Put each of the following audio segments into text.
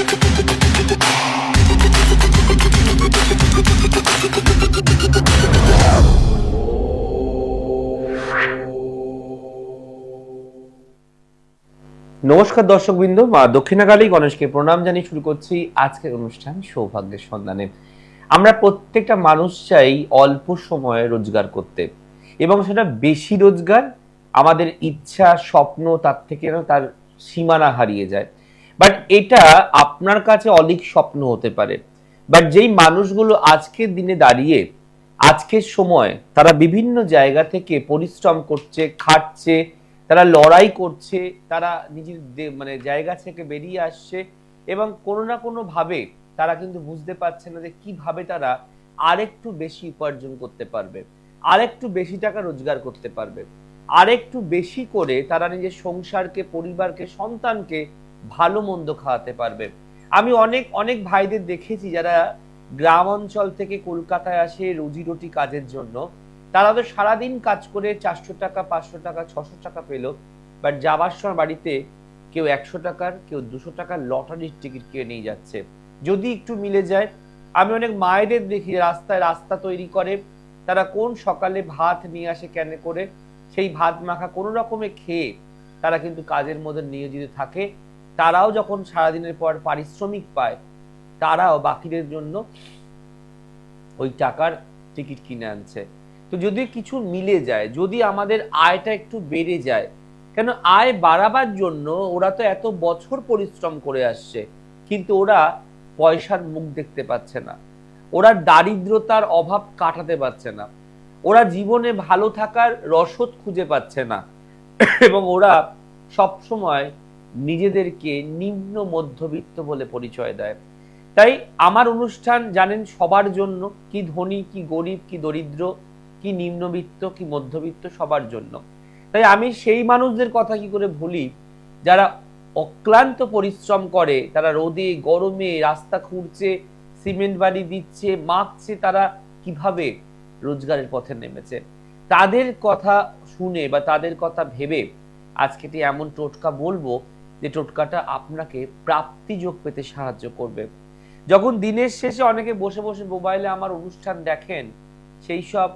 নমস্কার দর্শকবৃন্দ, মা দক্ষিণাকালী গণেশকে প্রণাম জানিয়ে শুরু করছি আজকের অনুষ্ঠান সৌভাগ্যের সন্ধানে। আমরা প্রত্যেকটা মানুষ চাই অল্প সময়ে রোজগার করতে, এবং সেটা বেশি রোজগার। আমাদের ইচ্ছা স্বপ্ন তার থেকে তার সীমানা হারিয়ে যায়। বাট এটা আপনার কাছে অলিক স্বপ্ন হতে পারে। বাট যেই মানুষগুলো আজকের দিনে দাঁড়িয়ে আজকের সময় তারা বিভিন্ন জায়গা থেকে পরিশ্রম করছে, খাটছে, তারা লড়াই করছে, তারা নিজের মানে জায়গা থেকে বেরিয়ে আসছে, এবং কোনো না কোনো ভাবে তারা কিন্তু বুঝতে পারছে না যে কিভাবে তারা আরেকটু বেশি উপার্জন করতে পারবে, আরেকটু বেশি টাকা রোজগার করতে পারবে, আরেকটু বেশি করে তারা নিজের সংসারকে, পরিবারকে, সন্তানকে ভালো মন্দ খাওয়াতে পারবে। আমি অনেক অনেক ভাইদের দেখেছি যারা গ্রাম অঞ্চল থেকে কলকাতায় আসে রুজি রুটি কাজের জন্য। তারা তো সারাদিন কাজ করে 400 টাকা, 500 টাকা, 600 টাকা পেল, বাট যাবার সময় বাড়িতে কেউ 100 টাকার, কেউ 200 টাকার লটারির টিকিট কিনে নিয়ে যাচ্ছে, যদি একটু মিলে যায়। আমি অনেক মায়েদের দেখি রাস্তায় রাস্তা তৈরি করে, তারা কোন সকালে ভাত নিয়ে আসে ক্যানে করে, সেই ভাত মাখা কোনো রকমে খেয়ে তারা কিন্তু কাজের মধ্যে নিয়োজিত থাকে। তারাও যখন সারাদিনের পর পারিশ্রমিক পায়, তারাও বাকিদের জন্য ওই টাকার টিকিট কিনে আনছে। তো যদি কিছু মিলে যায়, যদি আমাদের আয়টা একটু বেড়ে যায়, কেন আয় বাড়াবার জন্য ওরা তো এত বছর পরিশ্রম করে আসছে, কিন্তু ওরা পয়সার মুখ দেখতে পাচ্ছে না, ওরা দারিদ্রতার অভাব কাটাতে পারছে না, ওরা জীবনে ভালো থাকার রসদ খুঁজে পাচ্ছে না, এবং ওরা সব সময় নিজেদেরকে নিম্ন মধ্যবিত্ত বলে পরিচয় দেয়। তাই আমার অনুষ্ঠান জানেন সবার জন্য, কি ধনী, কি গরিব, কি দরিদ্র, কি নিম্নবিত্ত, কি মধ্যবিত্ত, সবার জন্য। তাই আমি সেই মানুষদের কথা কি করে ভুলি যারা অক্লান্ত পরিশ্রম করে, তারা রোদে গরমে রাস্তা খুঁড়ছে, সিমেন্ট বালি দিচ্ছে, মাখছে, তারা কিভাবে রোজগারের পথে নেমেছে। তাদের কথা শুনে বা তাদের কথা ভেবে আজকে এমন টোটকা বলবো যে টোটকাটা আপনাকে প্রাপ্তিযোগ পেতে সাহায্য করবে। যখন দিনের শেষে অনেকে বসে বসে মোবাইলে আমার অনুষ্ঠান দেখেন, সেই সব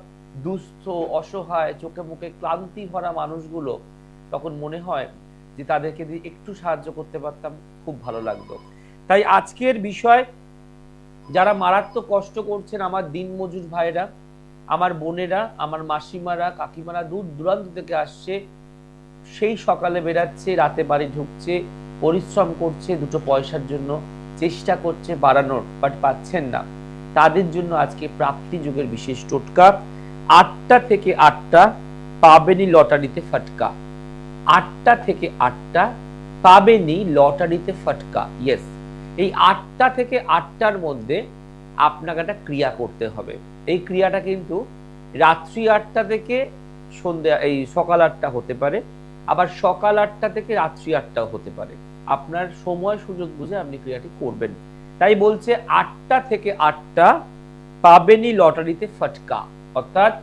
দুস্থ, অসহায়, চোখে মুখে ক্লান্তি ভরা মানুষগুলো, তখন মনে হয় যে তাদেরকে যদি একটু সাহায্য করতে পারতাম খুব ভালো লাগতো। তাই আজকের বিষয়, যারা মারাত্মক কষ্ট করছেন, আমার দিনমজুর ভাইরা, আমার বোনেরা, আমার মাসিমারা, কাকিমারা দূর দূরান্ত থেকে আসছে, সেই সকালে বেরাচ্ছে, রাতে বাড়ি ঢুকছে, পরিশ্রম করছে দুটো পয়সার জন্য, চেষ্টা করছে বাড়ানোর, বাট পাচ্ছেন না। তাদের জন্য আজকে প্রাপ্তি যুগের বিশেষ টোটকা। 8টা থেকে 8টা পাবেনি লটারিতে ফটকা। 8টা থেকে 8টা পাবেনি লটারিতে ফটকা। ইয়েস, এই 8টা থেকে 8টার মধ্যে আপনাকে একটা ক্রিয়া করতে হবে। এই ক্রিয়াটা কিন্তু রাত্রি 8টা থেকে সন্ধ্যা এই সকাল 8টা হতে পারে, আবার সকাল 8টা থেকে রাত্রি 8টাও হতে পারে। আপনার সময় সুযোগ বুঝে আপনি ক্রিয়াটি করবেন। তাই বলছে 8টা থেকে 8টা পাবেনি লটারিতে ফটকা, অর্থাৎ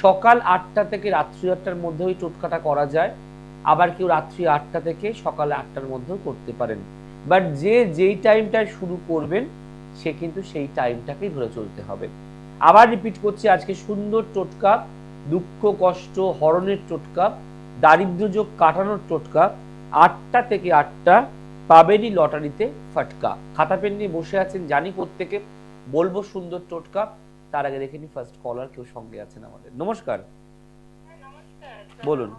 সকাল 8টা থেকে রাত্রি 8টার মধ্যে ওই টোটকাটা করা যায়। আবার কেউ রাত্রি 8টা থেকে সকাল 8টার মধ্যেও করতে পারেন। বাট যে যেই টাইমটায় শুরু করবেন সে কিন্তু সেই টাইমটাকেই ধরে চলতে হবে। আবার রিপিট করছি, আজকে সুন্দর টোটকা, দুঃখ কষ্ট হরণের টোটকা, দারিদ্র যোগ কাটানোর টোটকা। 8টা থেকে 8টা পাবেনি লটারিতে ফটকা। খাতা পেন নিয়ে বসে আছেন জানি, প্রত্যেকে বলবো সুন্দর টোটকা। তার আগে দেখে নি ফার্স্ট কলার কেউ সঙ্গে আছেন আমাদের। নমস্কার, বলুন।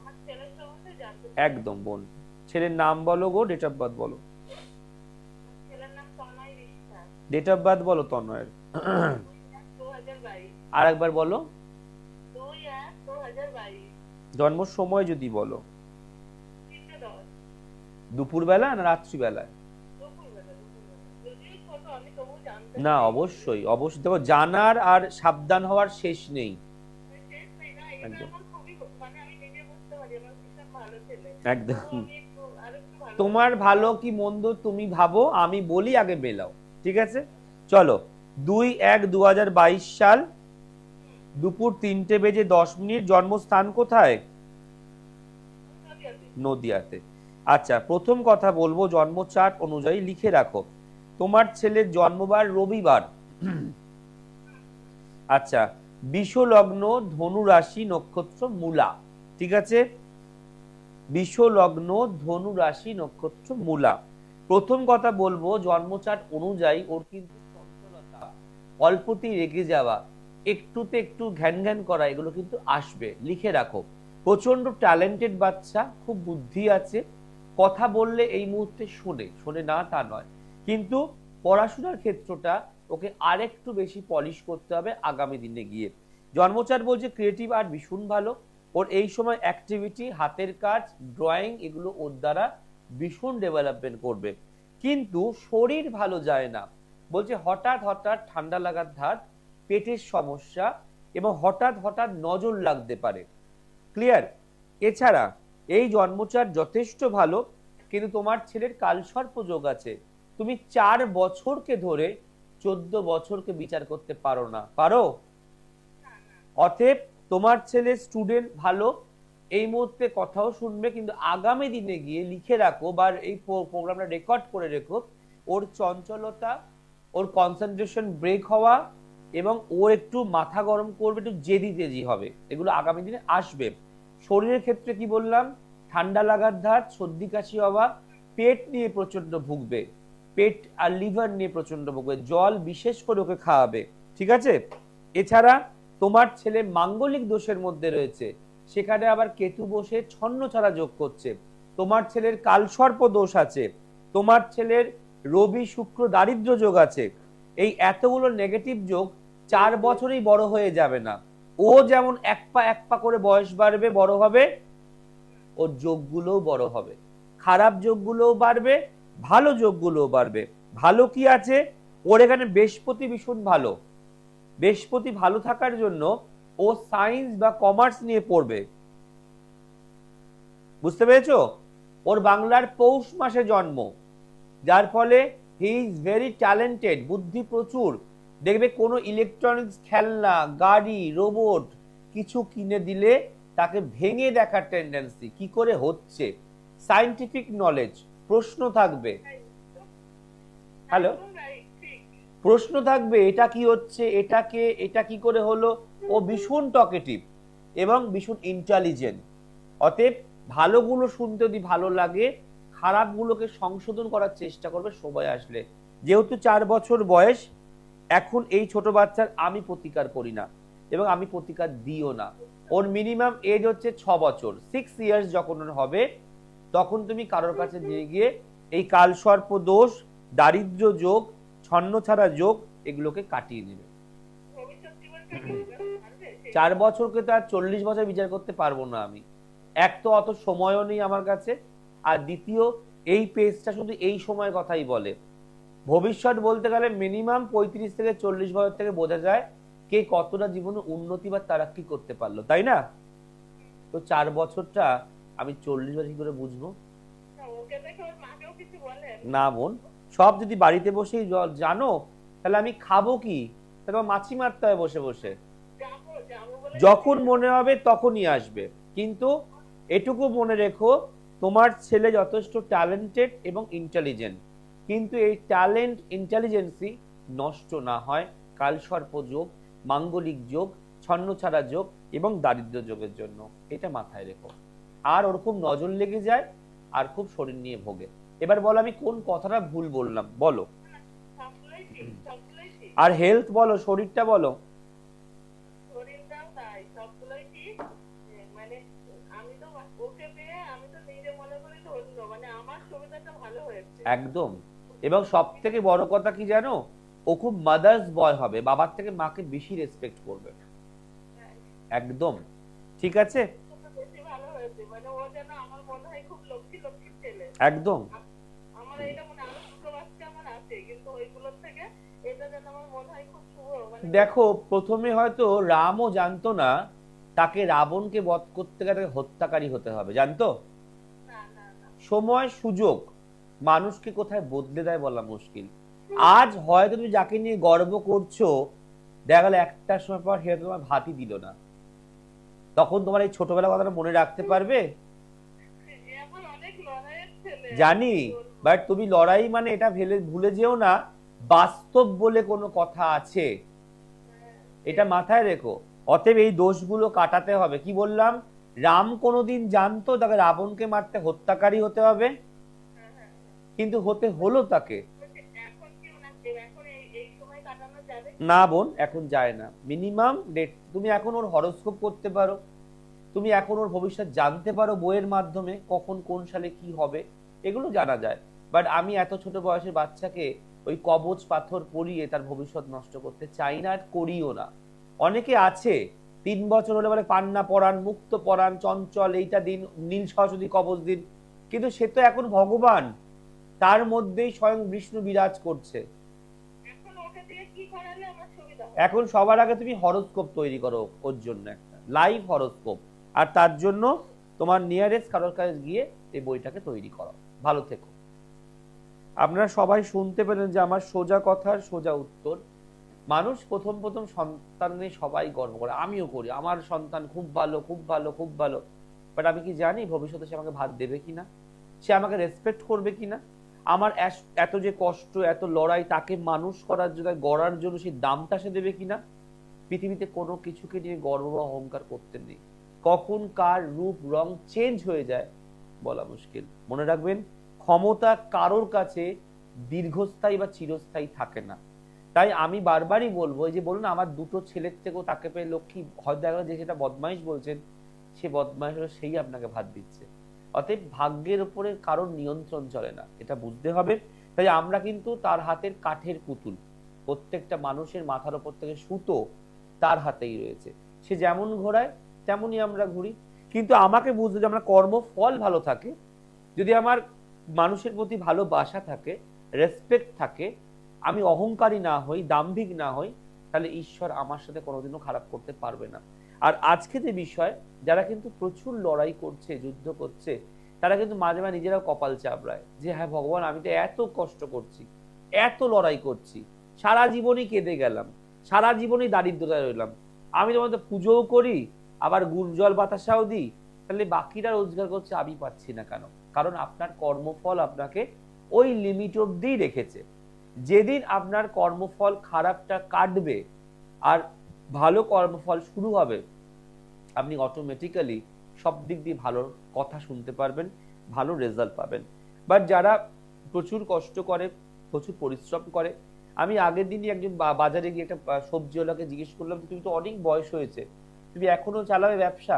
একদম বোন, ছেলের নাম বলো গো, ডেট অফ বার্থ বলো। ডেট অফ বার্থ বলো তন্ময়ের। আর একবার বলো। জন্ম সময় যদি বলো। দুপুর বেলা না রাত্রি বেলায়? না অবশ্যই অবশ্যই, দেখো জানার আর সাবধান হওয়ার শেষ নেই। একদম, তোমার ভালো কি মন্দ তুমি ভাবো, আমি বলি আগে বেলাও, ঠিক আছে? চলো, 2/1/2022 সাল, দুপুর 3:10 জন্মস্থান কোথায়? নদিয়াতে। আচ্ছা, প্রথম কথা বলবো জন্ম চার্ট অনুযায়ী লিখে রাখো। তোমার ছেলের জন্মবার রবিবার। আচ্ছা, বিষ লগ্ন, ধনু রাশি, নক্ষত্র মূলা। ঠিক আছে, বিষ লগ্ন, ধনু রাশি, নক্ষত্র মূলা। প্রথম কথা বলবো, জন্মচার্ট অনুযায়ী ওর কিন্তু চঞ্চলতা, অল্পতেই রেগে যাওয়া, একটুতে একটু ঘ্যান ঘ্যান করা, এগুলো কিন্তু আসবে, লিখে রাখো। প্রচন্ড ট্যালেন্টেড বাচ্চা, খুব বুদ্ধি আছে, কথা বললে এই মুহূর্তে শোনে, শোনে না তা নয়, কিন্তু পড়াশোনার ক্ষেত্রটা ওকে আরেকটু বেশি পলিশ করতে হবে আগামী দিনে গিয়ে। জন্মচার বলছে ক্রিয়েটিভ আর্ট ভীষণ ভালো, ওর এই সময় অ্যাক্টিভিটি, হাতের কাজ, ড্রয়িং, এগুলো ওর দ্বারা ভীষণ ডেভেলপমেন্ট করবে। কিন্তু শরীর ভালো যায় না, বলছে হঠাৎ হঠাৎ ঠান্ডা লাগার ধাত, পেটের সমস্যা, এবং হঠাৎ হঠাৎ নজর লাগতে পারে। ক্লিয়ার? এছাড়া এই জন্মচার যথেষ্ট ভালো, কিন্তু তোমার ছেলের কালসর্প যোগ আছে। তুমি 4 বছরকে ধরে 14 বছরকে বিচার করতে পারো না, পারো? অতএব তোমার ছেলে স্টুডেন্ট ভালো, এই মুহূর্তে কথাও শুনবে, কিন্তু আগামী দিনে গিয়ে লিখে রাখো বা এই প্রোগ্রামটা রেকর্ড করে রেখো, ওর চঞ্চলতা, ওর কনসেন্ট্রেশন ব্রেক হওয়া, এবং ও একটু মাথা গরম করবে, একটু জেদি তেজি হবে, এগুলো আগামী দিনে আসবে। শরীরের ক্ষেত্রে কি বললাম, ঠান্ডা লাগার ধাত, সর্দি কাশি হওয়া, পেট নিয়ে প্রচন্ড ভুগবে, পেট আর লিভার নিয়ে প্রচন্ড ভুগবে, জল বিশেষ করে ওকে খাওয়াবে। ঠিক আছে? এছাড়া তোমার ছেলে মাঙ্গলিক দোষের মধ্যে রয়েছে, সেখানে আবার কেতু বসে ছন্ন ছাড়া যোগ করছে। তোমার ছেলের কালসর্প দোষ আছে, তোমার ছেলের রবি শুক্র দারিদ্র যোগ আছে। এই এতগুলো নেগেটিভ যোগ 4 বছরেই বড় হয়ে যাবে না। ও যেমন এক পা করে বয়স বাড়বে, বড় হবে, ওর যোগগুলোও বড় হবে, খারাপ যোগগুলোও বাড়বে, ভালো যোগগুলোও বাড়বে। ভালো কি আছে, ওর এখানে বৃহস্পতি ভীষণ ভালো, বৃহস্পতি ভালো থাকার জন্য ও সায়েন্স বা কমার্স নিয়ে পড়বে। বুঝতে পেরেছো? ওর বাংলার পৌষ মাসে জন্ম, যার ফলে হি ইজ ভেরি ট্যালেন্টেড, বুদ্ধি প্রচুর। দেখবে কোনো ইলেকট্রনিক্স খেলনা, গাড়ি, রোবট কিছু কিনে দিলে তাকে ভেঙে দেখার টেন্ডেন্সি, কি করে হচ্ছে, সায়েন্টিফিক নলেজ, প্রশ্ন থাকবে। হ্যালো, প্রশ্ন থাকবে, এটা কি হচ্ছে, এটাকে এটা কি করে হলো। ও ভীষণ টকেটিভ এবং ভীষণ ইন্টেলিজেন্ট। অতএব ভালোগুলো শুনতে যদি ভালো লাগে, খারাপগুলোকে সংশোধন করার চেষ্টা করবে সময় আসলে। যেহেতু 4 বছর বয়স, এখন এই ছোট বাচ্চার আমি প্রতিকার করি না এবং আমি প্রতিকার দিও না। ওর মিনিমাম এজ হচ্ছে 6 বছর, 6 ইয়ার্স যখন হবে, তখন তুমি কারোর কাছে নিয়ে গিয়ে এই কালসর্প দোষ, দারিদ্র যোগ, ছন্ন ছাড়া যোগ, এগুলোকে কাটিয়ে নেবে। 4 বছরকে তো আর 40 বছর বিচার করতে পারবো না আমি, এক তো অত সময়ও নেই আমার কাছে, আর দ্বিতীয় এই পেজটা শুধু এই সময়ের কথাই বলে। ভবিষ্যৎ বলতে গেলে মিনিমাম 35 থেকে 40 বছর থেকে বোঝা যায় কে কতটা জীবনে উন্নতি বা তারাক্কি করতে পারলো, তাই না? তো 4 বছরটা আমি 40 বছর কি করে বুঝবো? না বোন, সব যদি বাড়িতে বসেই জানো, তাহলে আমি খাবো কি? তাহলে মাছি মারতে হয় বসে বসে। যখন মনে হবে তখনই আসবে, কিন্তু এটুকু মনে রেখো, তোমার ছেলে যথেষ্ট ট্যালেন্টেড এবং ইন্টেলিজেন্ট, কিন্তু এই ট্যালেন্ট ইন্টেলিজেন্সি নষ্ট না হয় কালসর্প যোগ, মাঙ্গলিক যোগ, ছন্নছাড়া যোগ এবং দারিদ্র যোগের জন্য, এটা মাথায় রেখো। আর ওরকম নজর লেগে যায় আর খুব শরীর নিয়ে ভোগে। এবার বলো আমি কোন কথাটা ভুল বললাম, বলো। আর হেলথ বলো, শরীরটা বলো। একদম। এবং সব থেকে বড় কথা কি জানো, ও খুব মাদার্স বয় হবে, বাবার থেকে মাকে বেশি রেসপেক্ট করবে। একদম ঠিক আছে, একদম। দেখো প্রথমে হয়তো রামও জানতো না তাকে রাবণকে বধ করতে গেলে হত্যাকারী হতে হবে, জানতো? সময় সুযোগ মানুষকে কোথায় বদলে দেয় বলা মুশকিল। আজ হয়তো তুমি যাকে নিয়ে গর্ব করছো, দেখা গেল একটা সময় পর সে তোমার ভাতই দিল না, তখন তোমার এই ছোটবেলার কথাটা মনে রাখতে পারবে? জানি, বাট তুমি লড়াই মানে এটা ভুলে যেও না বাস্তব বলে কোনো কথা আছে, এটা মাথায় রেখো। অতএব এই দোষগুলো কাটাতে হবে। কি বললাম, রাম কোনোদিন জানতো তাকে রাবণকে মারতে হত্যাকারী হতে হবে, কিন্তু হতে হলো তাকে। না বোন, এখন যায় না। মিনিমাম ডেট, তুমি এখন ওর হরোস্কোপ করতে পারো, তুমি এখন ওর ভবিষ্যৎ জানতে পারো বইয়ের মাধ্যমে, কখন কোন সালে কি হবে এগুলো জানা যায়। বাট আমি এত ছোট বয়সের বাচ্চাকে ওই কবচ পাথর পরিয়ে তার ভবিষ্যৎ নষ্ট করতে চাই না, আর করিও না। অনেকে আছে 3 বছর হলে বলে পান্না পরান, মুক্ত পরান, চঞ্চল, এইটা দিন, নীল সরস্বতী কবচ দিন, কিন্তু সে তো এখন ভগবান, তার মধ্যেই স্বয়ং বিষ্ণু বিরাজ করছে। এখন সবার আগে তুমি হরোস্কোপ তৈরি করো ওর জন্য, একটা লাইভ হরোস্কোপ, আর তার জন্য তোমার নিয়ারেস্ট কারোর কাছে গিয়ে এই বইটাকে তৈরি করো। ভালো থেকো। আপনারা সবাই শুনতে পেলেন যে আমার সোজা কথার সোজা উত্তর। মানুষ প্রথম প্রথম সন্তান নিয়ে সবাই গর্ব করে, আমিও করি, আমার সন্তান খুব ভালো, খুব ভালো, খুব ভালো। বাট আমি কি জানি ভবিষ্যতে সে আমাকে ভাত দেবে কিনা, সে আমাকে রেসপেক্ট করবে কিনা, আমার এত যে কষ্ট, এত লড়াই, তাকে মানুষ করার জন্য, গড়ার জন্য সেই দামটা সে দেবে কিনা। পৃথিবীতে কোনো কিছুকে নিয়ে গর্ব বা অহংকার করতে নেই। কখন কার রূপ রং চেঞ্জ হয়ে যায় বলা মুশকিল। মনে রাখবেন, ক্ষমতা কারোর কাছে দীর্ঘস্থায়ী বা চিরস্থায়ী থাকে না। তাই আমি বারবারই বলবো, যে বলুন আমার দুটো ছেলের থেকেও তাকে পেয়ে লক্ষ্মী, হয়তো দেখা গেল যে সেটা বদমাইশ বলছেন, সে বদমাইশ হলো সেই আপনাকে ভাত দিচ্ছে। অতএব ভাগ্যের উপরে কারোর নিয়ন্ত্রণ চলে না, এটা বুঝতে হবে। তাই আমরা কিন্তু তার হাতের কাঠের পুতুল। প্রত্যেকটা মানুষের মাথার উপর থেকে সুতো তার হাতেই রয়েছে, সে যেমন ঘোরায় তেমনই আমরা ঘুরি। কিন্তু আমাকে বুঝতে, যে আমার কর্মফল ভালো থাকে, যদি আমার মানুষের প্রতি ভালোবাসা থাকে, রেসপেক্ট থাকে, আমি অহংকারী না হই, দাম্ভিক না হই, তাহলে ঈশ্বর আমার সাথে কোনোদিনও খারাপ করতে পারবে না। আর আজকে যে বিষয়, যারা কিন্তু প্রচুর লড়াই করছে, যুদ্ধ করছে, তারা কিন্তু মাঝে মাঝে নিজেরাও কপাল চাপড়ায়, যে হ্যাঁ ভগবান, আমি তো এত কষ্ট করছি, এত লড়াই করছি, সারা জীবনই কেঁদে গেলাম, সারা জীবনই দারিদ্রতায় রইলাম, আমি তোমাদের পুজোও করি, আবার গুড় জল বাতাসাও দিই, তাহলে বাকিরা রোজগার করছে, আমি পাচ্ছি না কেন? কারণ আপনার কর্মফল আপনাকে ওই লিমিট অব্দি রেখেছে। যেদিন আপনার কর্মফল খারাপটা কাটবে আর ভালো কর্মফল শুরু হবে, আপনি অটোমেটিক্যালি সব দিক দিয়ে ভালো কথা শুনতে পারবেন, ভালো রেজাল্ট পাবেন। বাট যারা প্রচুর কষ্ট করে, প্রচুর পরিশ্রম করে, আমি আগের দিনই একজন বাজারে গিয়ে একটা সবজিওয়ালাকে জিজ্ঞেস করলাম, তুমি তো অনেক বয়স হয়েছে, তুমি এখনো চালাবে ব্যবসা?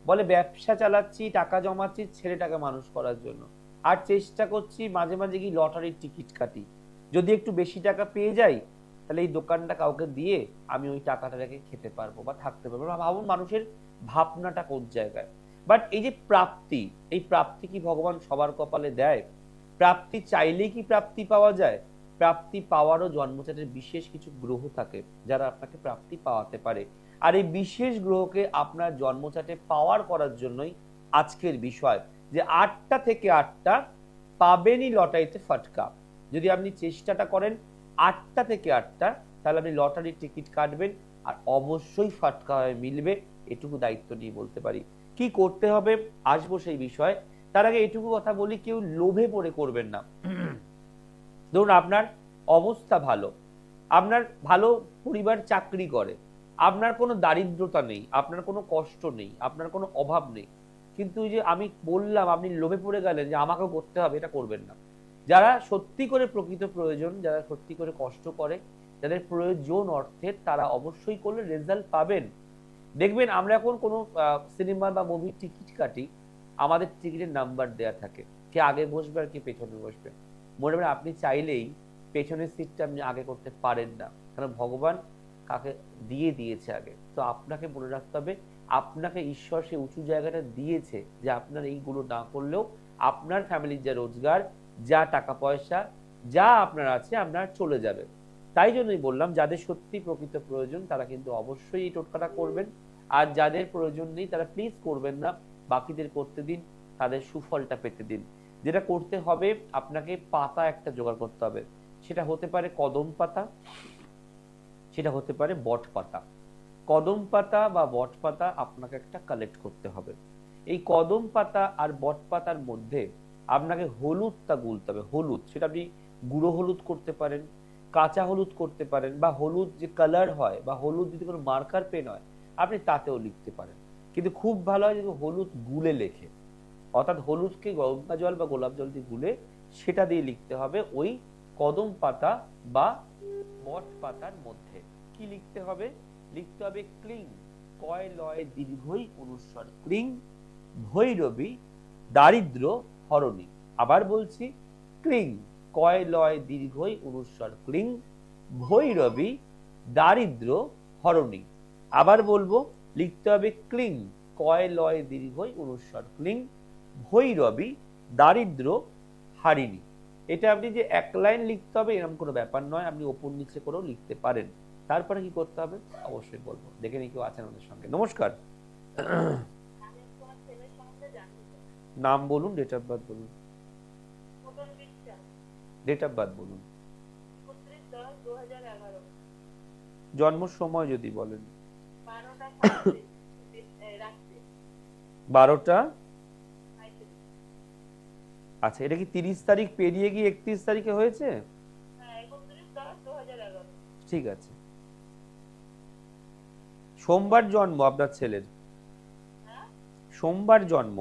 বলে ব্যবসা চালাচ্ছি, টাকা জমাচ্ছি ছেলেটাকে মানুষ করার জন্য, আর চেষ্টা করছি মাঝে মাঝে গিয়ে লটারির টিকিট কাটি, যদি একটু বেশি টাকা পেয়ে যাই তাহলে এই দোকানটা কাউকে দিয়ে আমি ওই টাকাটা রেখে খেতে পারবো বা থাকতে পারবো। ভাবুন মানুষের ভাবনাটা কোন জায়গায়। বাট এই যে প্রাপ্তি, এই প্রাপ্তি কি ভগবান সবার কপালে দেয়? প্রাপ্তি চাইলেই কি প্রাপ্তি পাওয়া যায়? প্রাপ্তি পাওয়ারও জন্মচাটের বিশেষ কিছু গ্রহ থাকে যারা আপনাকে প্রাপ্তি পাওয়াতে পারে। আর এই বিশেষ গ্রহকে আপনার জন্মচাটে পাওয়ার করার জন্যই আজকের বিষয়, যে 8টা থেকে 8টা পাবেনই লটারিতে ফাটকা। যদি আপনি চেষ্টাটা করেন 8টা থেকে 8টা, তাহলে আপনি লটারির টিকিট কাটবেন, আর অবশ্যই ফাটকা হয়ে মিলবে, এটুকু দায়িত্ব নিয়ে বলতে পারি। কি করতে হবে আসবো সেই বিষয়ে, তার আগে এটুকু কথা বলি, কেউ লোভে পড়ে করবেন না। ধরুন আপনার অবস্থা ভালো, আপনার ভালো পরিবার চাকরি করে, আপনার কোনো দারিদ্রতা নেই, আপনার কোনো কষ্ট নেই, আপনার কোনো অভাব নেই, কিন্তু ওই যে আমি বললাম আপনি লোভে পড়ে গেলেন যে আমাকেও করতে হবে, এটা করবেন না। যারা সত্যি করে প্রকৃত প্রয়োজন, যারা সত্যি করে কষ্ট করে, যাদের প্রয়োজন অর্থের, তারা অবশ্যই করলে রেজাল্ট পাবেন। দেখবেন আমরা এখন কোনো সিনেমা বা মুভির টিকিট কাটি, আমাদের টিকিটের নাম্বার দেয়া থাকে, কে আগে বসবে আর কে পেছনে বসবে। মনে রাখবেন আপনি চাইলেই পেছনের সিটটা আপনি আগে করতে পারেন না, কারণ ভগবান কাকে দিয়ে দিয়েছে আগে। তো আপনাকে মনে রাখতে হবে, আপনাকে ঈশ্বর সে উঁচু জায়গাটা দিয়েছে, যে আপনার এইগুলো না করলেও আপনার ফ্যামিলির যা রোজগার, যা টাকা পয়সা, যা আপনার আছে, আপনার চলে যাবে। তাই জন্যই বললাম, যাদের সত্যি প্রকৃত প্রয়োজন তারা কিন্তু অবশ্যই এই টোটকাটা করবেন, আর যাদের প্রয়োজন নেই তারা প্লিজ করবেন না, বাকিদের করতে দিন, তাদের সুফলটা পেতে দিন। যেটা করতে হবে, আপনাকে পাতা একটা জোগাড় করতে হবে, সেটা হতে পারে কদম পাতা, সেটা হতে পারে বট পাতা। কদম পাতা বা বট পাতা আপনাকে একটা কালেক্ট করতে হবে। এই কদম পাতা আর বট পাতার মধ্যে আপনাকে হলুদটা গুলতে হবে, হলুদ, সেটা আপনি গুঁড়ো হলুদ করতে পারেন, কাঁচা হলুদ করতে পারেন, বা হলুদ যে কালার হয় বা হলুদ যদি কোনো মার্কার পেন হয় আপনি তাতেও লিখতে পারেন। কিন্তু খুব ভালো হয় যদি হলুদ গুলে লেখে, অর্থাৎ হলুদকে গঙ্গা জল বা গোলাপ জল দিয়ে গুলে সেটা দিয়ে লিখতে হবে ওই কদম পাতা বা বট পাতার মধ্যে। কি লিখতে হবে? লিখতে হবে ক্লিং, কয় লয় দীর্ঘই অনুস্বর ক্লিং, ভৈরবী দারিদ্র হরণী। আবার বলছি, ক্লিং, কয় লয় দীর্ঘই অনুস্বর ক্লিং, ভৈরবী দারিদ্র হরণী। আবার বলবো, লিখতে হবে ক্লিং, কয় লয় দীর্ঘই অনুস্বর ক্লিং, ভৈরবী দারিদ্র হারিণী। এটা আপনি যে এক লাইন লিখতে হবে এরকম কোনো ব্যাপার নয়, আপনি ওপর নিচে করেও লিখতে পারেন। তারপরে কি করতে হবে অবশ্যই বলবো। দেখে নি কেউ আছেন আমাদের সঙ্গে। নমস্কার। নাম বলুন, ডেট অফ বার্থ বলুন। ডেট অফ বার্থ বলুন। জন্ম সময় যদি বলেন। 12টা। আচ্ছা, এটা কি 30 তারিখ পেরিয়ে গিয়ে 31 তারিখে হয়েছে? ঠিক আছে। সোমবার জন্ম আপনার ছেলের? সোমবার জন্ম,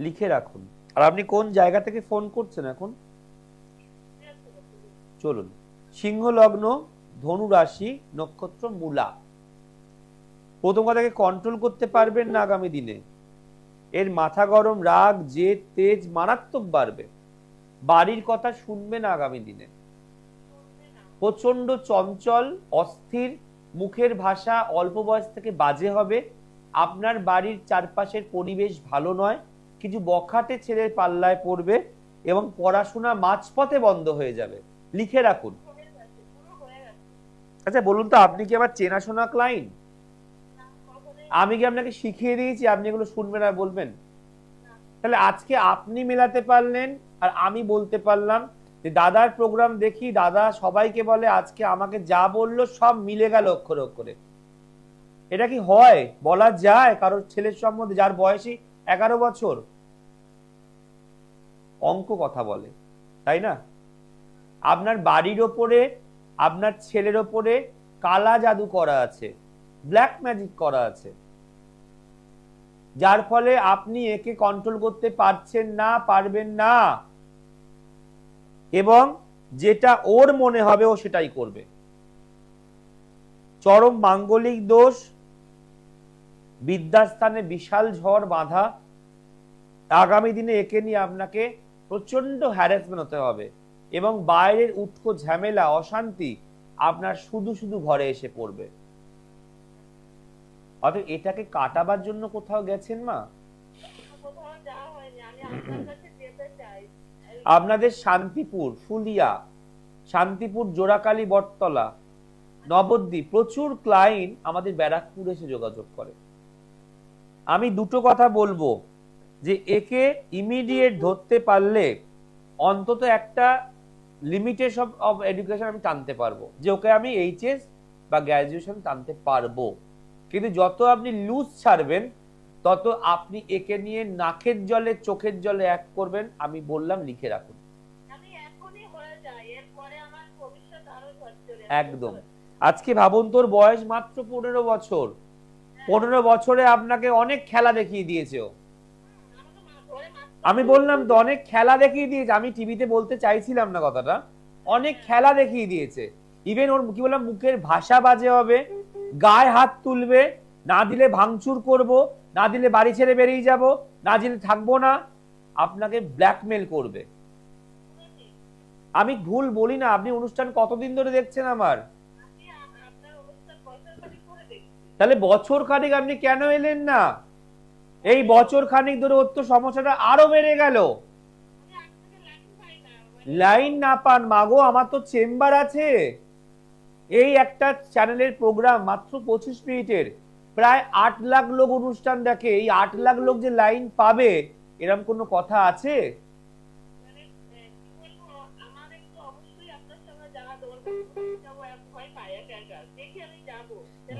লিখে রাখুন। আর আপনি কোন জায়গা থেকে ফোন করছেন এখন? চলুন। সিংহ লগ্ন, ধনু রাশি, নক্ষত্র মূলা। প্রথম কথাকে কন্ট্রোল করতে পারবেন না আগামী দিনে। এর মাথা গরম, রাগ, জেদ, তেজ মারাত্মক বাড়বে। বাড়ির কথা শুনবে না আগামী দিনে। প্রচন্ড চঞ্চল, অস্থির, মুখের ভাষা অল্প বয়স থেকে বাজে হবে। আপনার বাড়ির চারপাশের পরিবেশ ভালো নয়, কিছু বখাটে ছেলের পাল্লায় পড়বে এবং পড়াশোনা মাঝপথে বন্ধ হয়ে যাবে। লিখে রাখুন। আচ্ছা বলুন তো, আপনি কি আমার চেনাশোনা ক্লায়েন্ট? আমি কি আপনাকে শিখিয়ে দিয়েছি আপনি এগুলো শুনবেন আর বলবেন? তাহলে আজকে আপনি মেলাতে পারলেন আর আমি বলতে পারলাম যে দাদার প্রোগ্রাম দেখি, দাদা সবাইকে বলে, আজকে আমাকে যা বললো সব মিলে গেল অক্ষরে অক্ষরে। এটা কি হয়? বলা যায় কারোর ছেলের সম্বন্ধে যার বয়সই 11 বছর? অঙ্ক কথা বলে, তাই না? আপনার বাড়ির ওপরে, আপনার ছেলের ওপরে কালা জাদু করা আছে, ব্ল্যাক ম্যাজিক করা আছে, যার ফলে আপনি একে কন্ট্রোল করতে পারছেন না, পারবেন না, এবং যেটা ওর মনে হবে ও সেটাই করবে। চরম মাঙ্গলিক দোষ, বিদ্যাস্থানে বিশাল ঝড় বাঁধা। আগামী দিনে একে নিয়ে আপনাকে প্রচন্ড হ্যারাসমেন্ট হতে হবে এবং বাইরের উৎকো ঝামেলা, অশান্তি আপনার শুধু শুধু ঘরে এসে পড়বে। অতএব এটাকে কাটাবার জন্য কোথাও গেছেন মা? আপনাদের শান্তিপুর, ফুলিয়া, শান্তিপুর, জোড়াকালী, বটতলা, নবদ্বীপ প্রচুর ক্লায়েন্ট আমাদের ব্যারাকপুর এসে যোগাযোগ করে। আমি দুটো কথা বলবো, যে একে ইমিডিয়েট ধরতে পারলে অন্তত একটা লিমিটেশন অফ এডুকেশন আমি টানতে পারবো, যে ওকে আমি এইচএস বা গ্র্যাজুয়েশন টানতে পারবো। কিন্তু যত আপনি লুজ ছাড়বেন তত আপনি একে নিয়ে নাকের জলে চোখের জলে এক করবেন। আমি বললাম লিখে রাখুন। একদম। আজকে ভাবুন, তোর বয়স মাত্র 15 বছর। 15 বছরে আপনাকে অনেক খেলা দেখিয়ে দিয়েছে ও। আমি বললাম তো অনেক খেলা দেখিয়ে দিয়েছে, আমি টিভিতে বলতে চাইছিলাম না কথাটা, অনেক খেলা দেখিয়ে দিয়েছে। ইভেন ওর কি বললাম, মুখের ভাষা বাজে হবে, গায়ে হাত তুলবে, না দিলে ভাঙচুর করব, না দিলে বাড়ি ছেড়ে বেরিয়ে যাব, না দিলে থাকবো না, আপনাকে ব্ল্যাকমেল করবে। আমি ভুল বলি না? আপনি অনুষ্ঠান কতদিন ধরে দেখছেন আমার? তাহলে বছর খানিক আপনি কেন এলেন না? এই বছর খানিক ধরে ওর তো সমস্যাটা আরো বেড়ে গেল। লাইন না পান মাগো, আমার তো চেম্বার আছে। এই একটা চ্যানেলের প্রোগ্রাম মাত্র 25 মিনিটের, প্রায় 8 লাখ লোক অনুষ্ঠান দেখে। এই 8 লাখ লোক যে লাইন পাবে এরকম কোনো কথা আছে?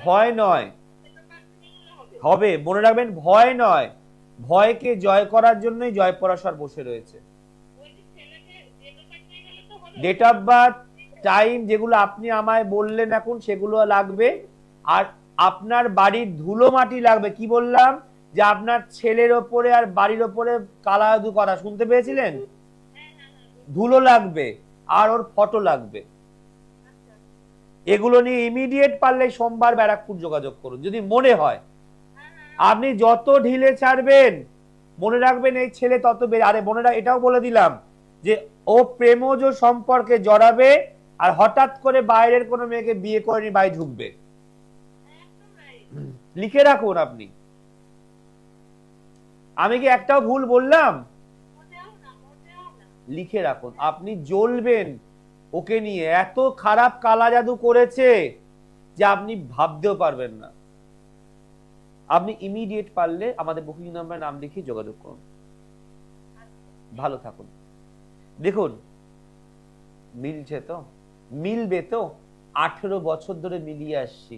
ভয় নয়, হবে, মনে রাখবেন, ভয় নয়, ভয়কে জয় করার জন্যই জয়পরাশর বসে রয়েছে। ডেট অফ বার্থ, টাইম, যেগুলো আপনি আমায় বললেন এখন সেগুলো লাগবে। আর আপনার বাড়ির ধুলো মাটি লাগবে। কি বললাম? যে আপনার ছেলের ওপরে আর বাড়ির ওপরে কালা জাদু করা, শুনতে পেয়েছিলেন? ধুলো লাগবে আর ওর ফটো লাগবে। এগুলো নিয়ে ইমিডিয়েট পারলে সোমবার ব্যারাকপুর যোগাযোগ করুন যদি মনে হয়। আপনি যত ঢিলে ছাড়বেন, মনে রাখবেন এই ছেলে তত আরে বোনেরা এটাও বলে দিলাম যে ও প্রেমজ সম্পর্কে জড়াবে আর হঠাৎ করে বাইরের কোনো মেয়েকে বিয়ে করে নিয়ে বাড়ি ঢুকবে। লিখে রাখুন আপনি। আমি কি একটাও ভুল বললাম? লিখে রাখুন। আপনি জ্বলবেন ওকে নিয়ে, এত খারাপ কালা জাদু করেছে যে আপনি ভাবতেও পারবেন না। আপনি ইমিডিয়েট পারলে আমাদের বুকিং নাম্বার নাম দেখিয়ে যোগাযোগ করুন। ভালো থাকুন। দেখুন মিলছে তো, মিলবে তো। 18 বছর ধরে মিলিয়ে আসছি,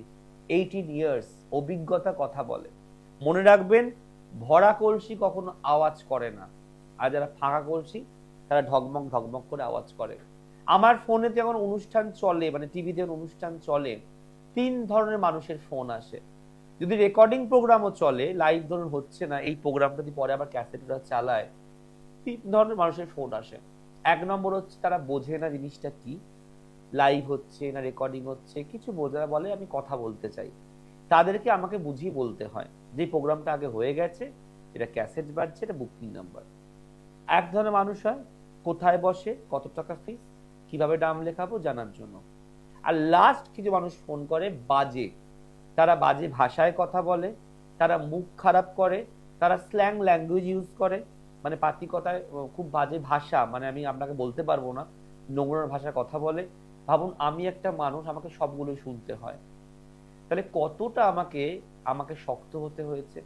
18 ইয়ার্স অভিজ্ঞতা কথা বলে। মনে রাখবেন, ভরা কলসি কখনো আওয়াজ করে না, আর যারা ফাঁকা কলসি তারা ঢকমক ঢকমক করে আওয়াজ করে। আমার ফোনে যখন অনুষ্ঠান চলে, মানে টিভিতে অনুষ্ঠান চলে, 3 ধরনের মানুষের ফোন আসে। যদি রেকর্ডিং প্রোগ্রামও চলে, লাইভ ধরুন হচ্ছে না, এই প্রোগ্রামটা যদি পরে আবার ক্যাসেটটা চালায়, 3 ধরনের মানুষের ফোন আসে। 1 নম্বর হচ্ছে তারা বোঝে না জিনিসটা কি, লাইভ হচ্ছে না রেকর্ডিং হচ্ছে, কিছু বোঝে না, বলে আমি কথা বলতে চাই। তাদেরকে আমাকে বুঝিয়ে বলতে হয় যে প্রোগ্রামটা আগে হয়ে গেছে, এটা ক্যাসেট বাজছে, এটা বুকিং নাম্বার। 1 ধরনের মানুষ হয় কোথায় বসে, কত টাকা ফিস, কিভাবে নাম লেখাবো জানার জন্য। আর লাস্ট কিছু মানুষ ফোন করে বাজে, তারা বাজে ভাষায় কথা বলে, তারা মুখ খারাপ করে, তারা স্ল্যাং ল্যাঙ্গুয়েজ ইউজ করে, মানে পাতি কথায় খুব বাজে ভাষা, মানে আমি আপনাকে বলতে পারবো না, নোংরা ভাষায় কথা বলে। ভাবুন আমি একটা মানুষ, আমাকে সবগুলো শুনতে হয়, তাহলে কতটা আমাকে আমাকে শক্ত হতে হয়েছে।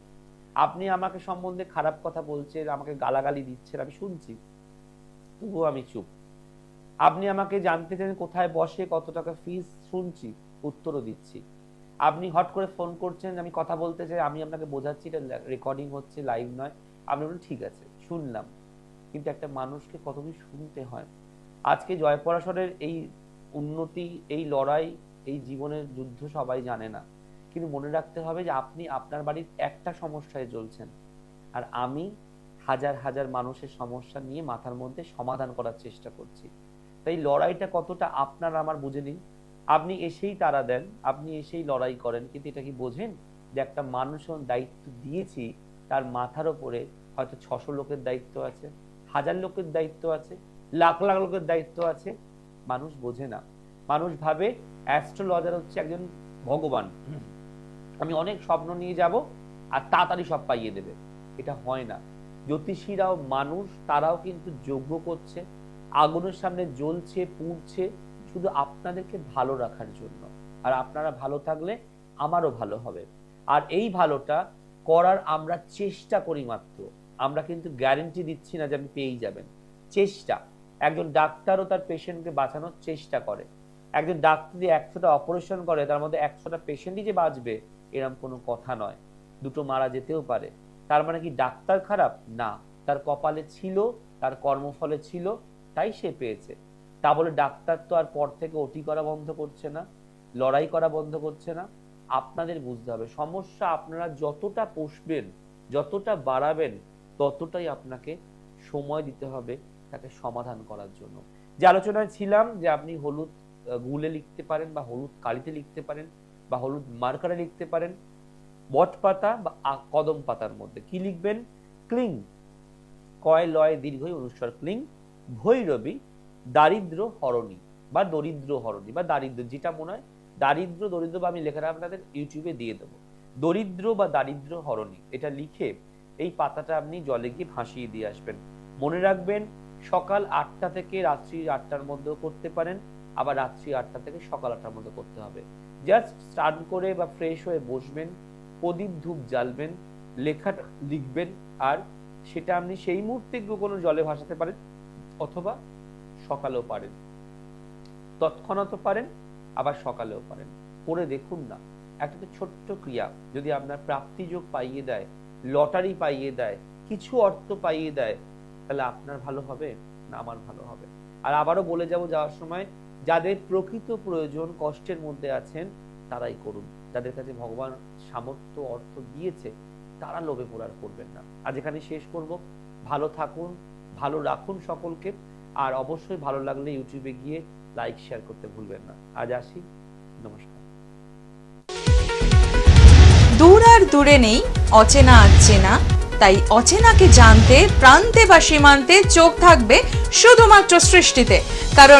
আপনি আমাকে সম্বন্ধে খারাপ কথা বলছেন, আমাকে গালাগালি দিচ্ছেন, আমি শুনছি, তবুও আমি চুপ। আপনি আমাকে জানতে চান কোথায় বসে, কত টাকা ফিস, শুনছি, উত্তরও দিচ্ছি। আপনি হট করে ফোন করছেন, আমি কথা বলতে চাই, আমি আপনাকে বোঝাচ্ছি এটা রেকর্ডিং হচ্ছে, লাইভ নয়। আপনি বলুন ঠিক আছে শুনলাম, কিন্তু একটা মানুষকে কতদিন শুনতে হয়। আজকে জয়পরাশরের এই উন্নতি, এই লড়াই, এই জীবনের যুদ্ধ সবাই জানে না, কিন্তু মনে রাখতে হবে যে আপনি আপনার বাড়ির একটা সমস্যায় জ্বলছেন, আর আমি হাজার হাজার মানুষের সমস্যা নিয়ে মাথার মধ্যে সমাধান করার চেষ্টা করছি। তাই লড়াইটা কতটা আপনার আমার বুঝে নিন। আপনি এসেই তারা দেন, আপনি এসেই লড়াই করেন, কিন্তু এটা কি বোঝেন যে একটা মানুষের দায়িত্ব দিয়েছি, তার মাথার ওপরে হয়তো 600 লোকের দায়িত্ব আছে, 1000 লোকের দায়িত্ব আছে, লাখ লাখ লোকের দায়িত্ব আছে। মানুষ বোঝে না। মানুষ ভাবে অ্যাস্ট্রোলজার হচ্ছে একজন ভগবান, আমি অনেক স্বপ্ন নিয়ে যাব আর তাড়াতাড়ি সব পাইয়ে দেবে। এটা হয় না। জ্যোতিষীরাও মানুষ, তারাও কিন্তু যজ্ঞ করছে, আগুনের সামনে জ্বলছে, পুড়ছে, শুধু আপনাদেরকে ভালো রাখার জন্য। আর আপনারা ভালো থাকলে আমারও ভালো হবে। আর এই ভালোটা করার আমরা চেষ্টা করি মাত্র, আমরা কিন্তু গ্যারেন্টি দিচ্ছি না যে আপনি পেয়েই যাবেন। চেষ্টা। একজন ডাক্তারও তার পেশেন্টকে বাঁচানোর চেষ্টা করে। একজন ডাক্তার যদি 100টা অপারেশন করে, তার মধ্যে 100টা পেশেন্টই যে বাঁচবে এরকম কোনো কথা নয়, দুটো মারা যেতেও পারে। তার মানে কি ডাক্তার খারাপ? না, তার কপালে ছিল, তার কর্মফলে ছিল, তাই সে পেয়েছে। তা বলে ডাক্তার তো আর পর থেকে ওটি করা বন্ধ করছে না, লড়াই করা বন্ধ করছে না। আপনাদের বুঝতে হবে সমস্যা আপনারা যতটা পোষবেন, যতটা বাড়াবেন, ততটাই আপনাকে সময় দিতে হবে তাকে সমাধান করার জন্য। যে আলোচনায় ছিলাম যে আপনি হলুদ গুলে লিখতে পারেন, বা হলুদ কালিতে লিখতে পারেন, বা হলুদ মার্কারে লিখতে পারেন, বট পাতা বা কদম পাতার মধ্যে কি লিখবেন? ক্লিং, কয় লয় দীর্ঘই অনুস্বার ক্লিং, ভৈরবী দারিদ্র হরণী, বা দরিদ্র হরণী, বা দারিদ্র, যেটা মনে হয় দারিদ্র দরিদ্র, বা আমি লেখাটা আপনাদের ইউটিউবে দিয়ে দেবো, দরিদ্র বা দারিদ্র হরণী, এটা লিখে এই পাতাটা আপনি জলে গিয়ে ভাসিয়ে দিয়ে আসবেন। মনে রাখবেন সকাল 8টা থেকে রাত্রি 8টার মধ্যেও করতে পারেন, আবার রাত্রি 8টা থেকে সকাল 8টার মধ্যে করতে হবে। জাস্ট স্নান করে বা ফ্রেশ হয়ে বসবেন, প্রদীপ ধূপ জ্বালবেন, লেখাটা লিখবেন, আর সেটা আপনি সেই মুহূর্তে কোনো জলে ভাসাতে পারেন, অথবা সকালেও পারেন, তৎক্ষণাৎ পারেন, আবার সকালেও পারেন। করে দেখুন না, একটা তো ছোট্ট ক্রিয়া যদি আপনার প্রাপ্তি যোগ পাইয়ে দেয়, লটারি পাইয়ে দেয়, কিছু অর্থ পাইয়ে দেয়, তাহলে আপনার ভালো হবে না আমার ভালো হবে? আর আবারও বলে যাব যাওয়ার সময়, যাদের প্রকৃত প্রয়োজন, কষ্টের মধ্যে আছেন, তারাই করুন। যাদের কাছে ভগবান সামর্থ্য অর্থ দিয়েছে, তারা লোভে পড়ার করবেন না। আজ এখানে শেষ করব। ভালো থাকুন, ভালো রাখুন সকলকে। আর অবশ্যই ভালো লাগলে ইউটিউবে গিয়ে লাইক শেয়ার করতে ভুলবেন না। আজ আসি, নমস্কার। দূর আর দূরে নেই অচেনা আচেনা, তাই অচেনাকে জানতে প্রান্তে বা সীমান্তে চোখ থাকবে শুধুমাত্র সৃষ্টিতে। কারণ